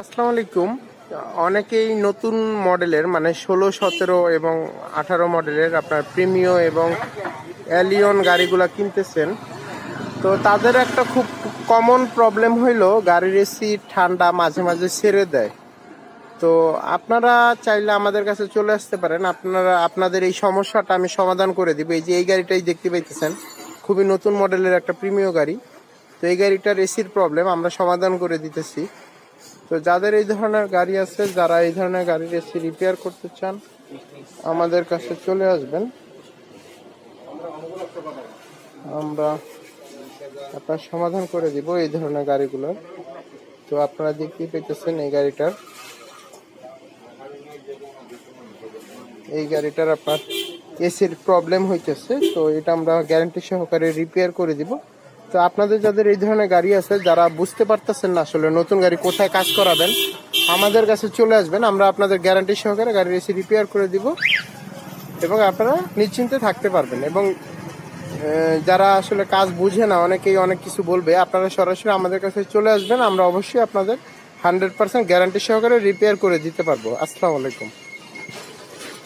আসসালামু আলাইকুম। অনেকেই নতুন মডেলের মানে 16, 17 এবং 18 মডেলের আপনার প্রিমিও এবং অ্যালিয়ন গাড়িগুলা কিনতেছেন। তো তাদের একটা খুব কমন প্রবলেম হইলো গাড়ির এসি ঠান্ডা মাঝে মাঝে ছেড়ে দেয়। তো আপনারা চাইলে আমাদের কাছে চলে আসতে পারেন। আপনাদের এই সমস্যাটা আমি সমাধান করে দিব। এই যে এই গাড়িটাই দেখতে পাইতেছেন, খুবই নতুন মডেলের একটা প্রিমিও গাড়ি। তো এই গাড়িটার এসির প্রবলেম আমরা সমাধান করে দিতেছি। তো যাদের এই ধরনের গাড়ি আছে, যারা এই ধরনের গাড়ির এসি রিপেয়ার করতে চান, আমাদের কাছে চলে আসবেন। আমরা আপনার সমাধান করে দিব এই ধরনের গাড়িগুলোর। তো আপনারা দেখতেই পেতেছেন এই গাড়িটার আপনার এসির প্রবলেম হইতেছে। তো এটা আমরা গ্যারান্টি সহকারে রিপেয়ার করে দিব। তো আপনাদের যাদের এই ধরনের গাড়ি আছে, যারা বুঝতে পারতেছেন না আসলে নতুন গাড়ি কোথায় কাজ করাবেন, আমাদের কাছে চলে আসবেন। আমরা আপনাদের গ্যারান্টি সহকারে গাড়ির এসি রিপেয়ার করে দিব এবং আপনারা নিশ্চিন্তে থাকতে পারবেন। এবং যারা আসলে কাজ বুঝে না, অনেকেই অনেক কিছু বলবে, আপনারা সরাসরি আমাদের কাছে চলে আসবেন। আমরা অবশ্যই আপনাদের 100% গ্যারান্টি সহকারে রিপেয়ার করে দিতে পারবো। আসসালামু আলাইকুম।